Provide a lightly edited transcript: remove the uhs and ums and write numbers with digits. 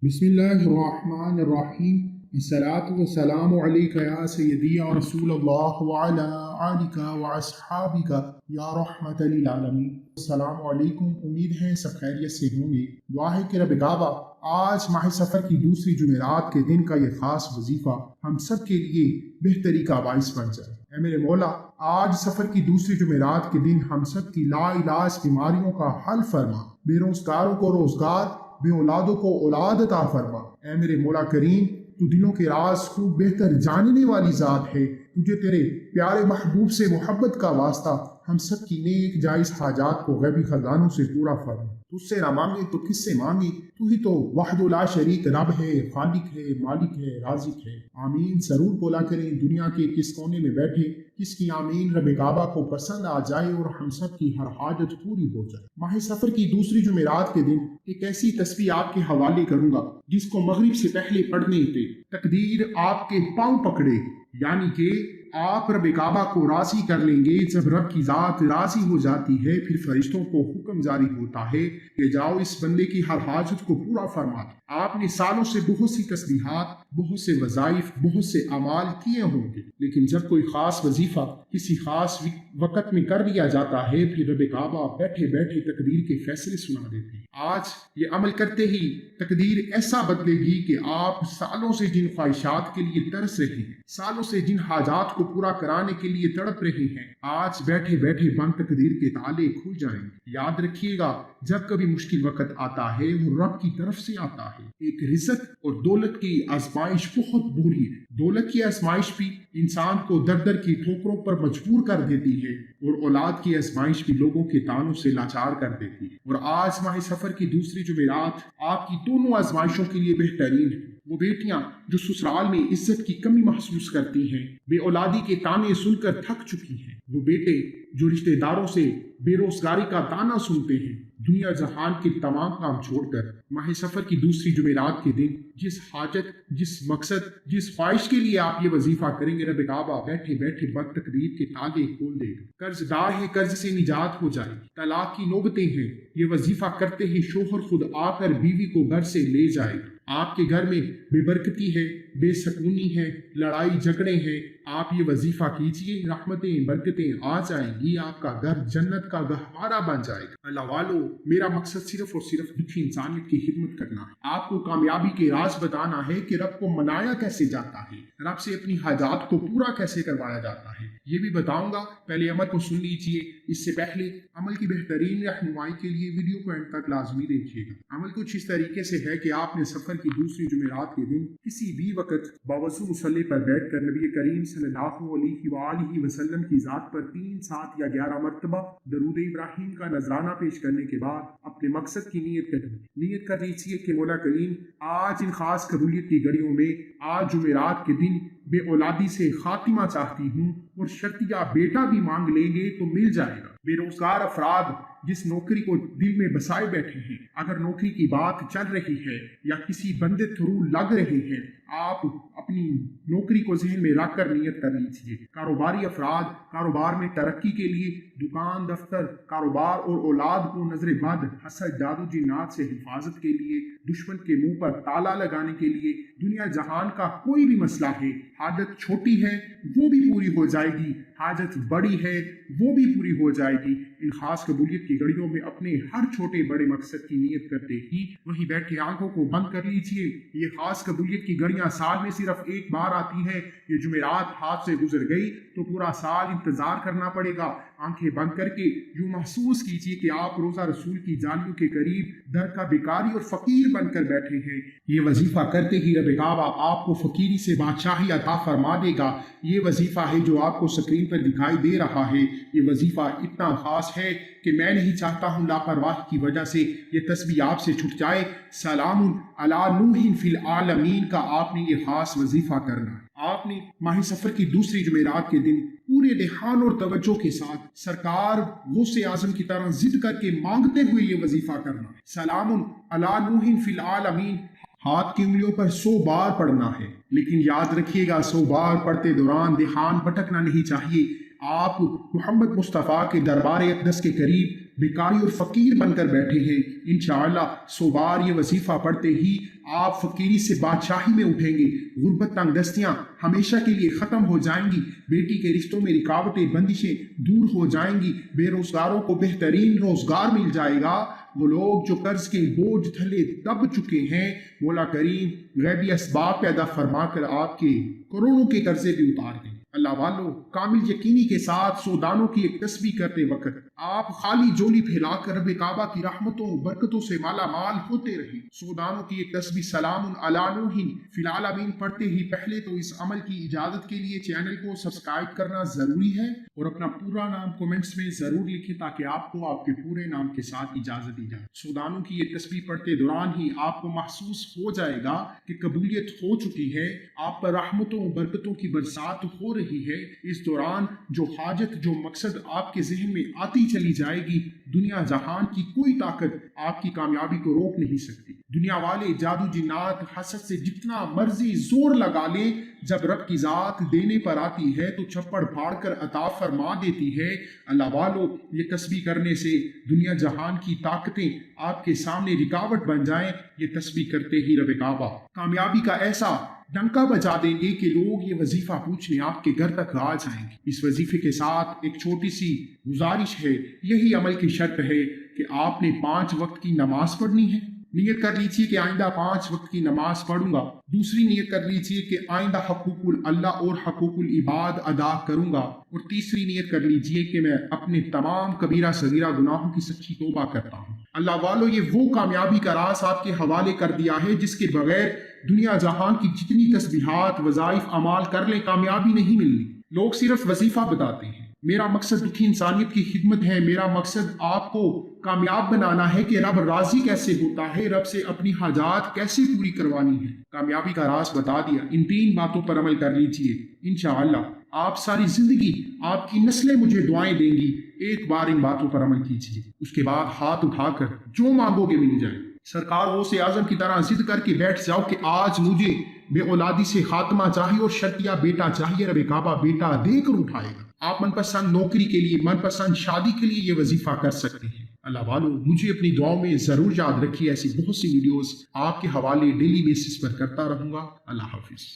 बिस्मिल्लाहिर्रहमानिर्रहीम। अस्सलातु वस्सलामु अलैका या सय्यदी या रसूल अल्लाह व अला आलिका व अस्हाबिका या रहमतल लिल आलमीन। अस्सलामु अलैकुम। उम्मीद है सब खैरियत से होंगे। दुआ है कि रब काबा आज माह सफ़र की दूसरी जुमेरात के दिन का ये खास वजीफा हम सब के लिए बेहतरी का बाइस बन जाए। ऐ मेरे मौला, आज सफ़र की दूसरी जुमेरात के दिन हम सब की लाइलाज बीमारियों का हल फरमा, बेरोजगारों को रोजगार, बे औलादों को औलाद अता फरमा। ऐ मेरे मौला करीम, तू दिलों के राज खूब बेहतर जानने वाली ज़ात है। तुझे तेरे प्यारे महबूब से मोहब्बत का वास्ता हम सब की नेक जायज़ हाजात को गैबी खजानों से पूरा फरमा। तुझसे ना मांगे तो किससे मांगे, तू ही तो वहदुल्ला शरीक रब है, खालिक है, मालिक है, राजिक है। आमीन जरूर बोला करें। दुनिया के किस कोने में बैठे किसकी आमीन रब काबा को पसंद आ जाए और हम सब की हर हाजत पूरी हो जाए। माह सफर की दूसरी जुमेरात के दिन एक ऐसी तस्बीह आपके हवाले करूंगा जिसको मगरिब से पहले पढ़ने पे तकदीर आपके पांव पकड़े, यानी कि आप रब काबा को राजी कर लेंगे। जब रब की जात राजी हो जाती है फिर फरिश्तों को हुक्म जारी होता है कि जाओ इस बंदे की हर हाजत को पूरा फरमा दो। आपने सालों से बहुत सी तस्बीहात, बहुत से वज़ाइफ, बहुत से अमाल किए होंगे, लेकिन जब कोई खास वजीफा किसी खास वक़्त में कर लिया जाता है फिर रब काबा बैठे बैठे तकदीर के फैसले सुना देते हैं। आज ये अमल करते ही तकदीर ऐसा बदलेगी कि आप सालों से जिन ख्वाहिशात के लिए तरस रहे हैं, सालों से जिन हाजात को पूरा कराने के लिए तड़प रहे हैं, आज बैठे बैठे बंद तकदीर के ताले खुल जाएंगे। याद रखिएगा, जब कभी मुश्किल वक्त आता है वो रब की तरफ से आता है। एक रिज़्क़ और दौलत की आजमाइश बहुत बुरी है। दौलत की आजमाइश भी इंसान को दर दर की ठोकरों पर मजबूर कर देती है और औलाद की आजमाइश भी लोगों के तानों से लाचार कर देती है। और आज माह सफर की दूसरी जुमेरात आपकी दोनों आजमाइशों के लिए बेहतरीन है। वो बेटियां जो ससुराल में इज्जत की कमी महसूस करती हैं, बे औलादी के ताने सुनकर थक चुकी हैं, वो बेटे जो रिश्तेदारों से बेरोजगारी का ताना सुनते हैं, दुनिया जहान के तमाम काम छोड़कर माह सफर की दूसरी जुमेरात के दिन जिस हाजत, जिस मकसद, जिस ख्वाहिश के लिए आप ये वजीफा करेंगे, रब काबा बैठे बैठे बद तकदीर के ताले खोल देगा। कर्जदार है, कर्ज से निजात हो जाएगी। तलाक की नौबतें हैं, ये वजीफा करते ही शोहर खुद आकर बीवी को घर से ले जाएगा। आपके घर में बेबरकती है, बेसकूनी है, लड़ाई झगड़े हैं, आप ये वजीफा कीजिए, रहमतें बरकतें आ जाएंगी, आपका घर जन्नत का गहवारा बन जाएगा। अल्लाह वालो, मेरा मकसद सिर्फ और सिर्फ दुखी इंसानियत की खिदमत करना है। आपको कामयाबी के राज बताना है कि रब को मनाया कैसे जाता है, रब से अपनी हाजात को पूरा कैसे करवाया जाता है, ये भी बताऊंगा। पहले अमल को सुन लीजिए। इससे पहले अमल की बेहतरीन रहनुमाई के लिए वीडियो को एंड तक लाजमी देखिएगा। अमल कुछ इस तरीके से है कि आपने सफर की दूसरी जुमेरात के दिन किसी भी वक्त बावजूद मुसल्ले पर बैठकर नबी करीम सल्लल्लाहु अलैहि वसल्लम की जात पर 3, 7 या 11 मरतबा दरूद इब्राहिम का नजराना पेश करने के बाद अपने मकसद की नीयत कर लीजिए कि मौला करीम आज इन खास कबूलियत की घड़ियों में, आज जुमेरात के दिन बे औलादी से खातिमा चाहती हूँ और शर्तिया बेटा भी मांग लेंगे तो मिल जाएगा। बेरोजगार अफराद जिस नौकरी को दिल में बसाए बैठे हैं, अगर नौकरी की बात चल रही है या किसी बंदे थ्रू लग रहे हैं, आप अपनी नौकरी को जहन में रख कर नियत कर लीजिए। कारोबारी अफराद कारोबार में तरक्की के लिए, दुकान, दफ्तर, कारोबार और औलाद को नजर बद, हसद, जादू, जिन्नात से हिफाजत के लिए, दुश्मन के मुंह पर ताला लगाने के लिए, दुनिया जहान का कोई भी मसला है, हाजत छोटी है वो भी पूरी हो जाएगी, हाजत बड़ी है वो भी पूरी हो जाएगी। इन खास कबूलियत की घड़ियों में अपने हर छोटे बड़े मकसद की नीयत करते ही वहीं बैठे आंखों को बंद कर लीजिए। ये खास कबूलियत की घड़ियां साल में सिर्फ एक बार आती है। ये जुमेरात हाथ से गुजर गई तो पूरा साल इंतजार करना पड़ेगा। आंखें बंद करके यूं महसूस कीजिए कि आप रोजा रसूल की जालियों के करीब दर का बेकारी और फकीर बनकर बैठे हैं। ये वजीफा करते ही रब काबा आपको फकीरी से बादशाही अता फरमा देगा। ये वजीफा है जो आपको स्क्रीन पर दिखाई दे रहा है। ये वजीफा इतना खास है कि मैं नहीं चाहता हूँ लापरवाही की वजह से ये तस्बीह आपसे छूट जाए। सलामुन अला नूहिन फिल आलमीन का आपने ये खास वजीफा करना है। आपने माह सफर की दूसरी जुमेरात के दिन पूरे ध्यान और तवज्जो के साथ सरकार गौसे आजम की तरह जिद करके मांगते हुए ये वजीफा करना है। सलामुन अला नूहिन फिल आलमीन हाथ की उंगलियों पर 100 बार पढ़ना है, लेकिन याद रखिएगा 100 बार पढ़ते दौरान ध्यान भटकना नहीं चाहिए। आप मोहम्मद मुस्तफ़ा के दरबार अक़दस के करीब बेकारी और फकीर बनकर बैठे हैं। इंशाअल्लाह 100 बार ये वजीफा पढ़ते ही आप फकीरी से बादशाही में उठेंगे। गुर्बत तंगदस्तियां हमेशा के लिए खत्म हो जाएंगी। बेटी के रिश्तों में रुकावटें बंदिशें दूर हो जाएंगी। बेरोजगारों को बेहतरीन रोजगार मिल जाएगा। वो लोग जो कर्ज के बोझ थले दब चुके हैं, मौला करीम गैबी असबाब पैदा फरमा कर आपके करोड़ों के कर्जे भी उतार दें। अल्लाह वालों, कामिल यकीनी के साथ 100 दानों की एक तस्बीह करते वक्त आप खाली झोली फैलाकर रब काबा की रहमतों बरकतों से माला माल होते रहे। 100 दानों की एक तस्बीह सलामुन अला नूहिन फिल आलमीन पढ़ते ही पहले तो इस अमल की इजाजत के लिए चैनल को सब्सक्राइब करना जरूरी है और अपना पूरा नाम कमेंट्स में जरूर लिखें ताकि आपको आपके पूरे नाम के साथ इजाजत दी जाए। 100 दानों की ये तस्बीह पढ़ते दौरान ही आपको महसूस हो जाएगा कि कबूलियत हो चुकी है, आप पर रहमतों बरकतों की बरसात हो रही है। इस दौरान जो हाजत जो मकसद आपके जहन में आती चली जाएगी, दुनिया जहान की कोई ताकत आपकी कामयाबी को रोक नहीं सकती। दुनिया वाले जादू जिन्नात हसद से जितना मर्जी जोर लगा ले, जब रब की जात देने पर आती है तो छप्पड़ फाड़ कर अता फरमा देती है। अल्लाह वालों, ये तस्बीह करने से दुनिया जहान की ताकतें आपके सामने रुकावट बन जाएं। ये तस्बीह करते ही रब काबा कामयाबी का ऐसा डंका बजा देंगे कि लोग ये वजीफा पूछने आपके घर तक आ जाएंगे। इस वजीफे के साथ एक छोटी सी गुजारिश है, यही अमल की शर्त है कि आपने 5 वक्त की नमाज पढ़नी है। नियत कर लीजिए कि आइंदा 5 वक्त की नमाज पढ़ूंगा। दूसरी नियत कर लीजिए कि आइंदा हकूकुल अल्लाह और हकूकुल इबाद अदा करूंगा। और तीसरी नियत कर लीजिए कि मैं अपने तमाम कबीरा सगीरा गुनाहों की सच्ची तौबा करता हूँ। अल्लाह वालों, ये वो कामयाबी का राज आपके हवाले कर दिया है जिसके बगैर दुनिया जहान की जितनी तस्बीहात वज़ाइफ अमाल कर ले कामयाबी नहीं मिलनी। लोग सिर्फ वजीफा बताते हैं। मेरा मकसद दुखी इंसानियत की खिदमत है। मेरा मकसद आपको कामयाब बनाना है कि रब राजी कैसे होता है, रब से अपनी हाजात कैसे पूरी करवानी है। कामयाबी का राज बता दिया। इन 3 बातों पर अमल कर लीजिए, इंशाअल्लाह आप सारी जिंदगी आपकी नस्लें मुझे दुआएं देंगी। एक बार इन बातों पर अमल कीजिए, उसके बाद हाथ उठाकर जो मांगोगे मिल जाए। सरकार गौसे आजम की तरह जिद करके बैठ जाओ कि आज मुझे बेऔलादी से खात्मा चाहिए और शर्तिया बेटा चाहिए। रब काबा बेटा देकर उठाएगा। आप मनपसंद नौकरी के लिए, मनपसंद शादी के लिए ये वजीफा कर सकते हैं। अल्लाह वालों, मुझे अपनी दुआओं में जरूर याद रखिए। ऐसी बहुत सी वीडियोस आपके हवाले डेली बेसिस पर करता रहूंगा। अल्लाह हाफिज।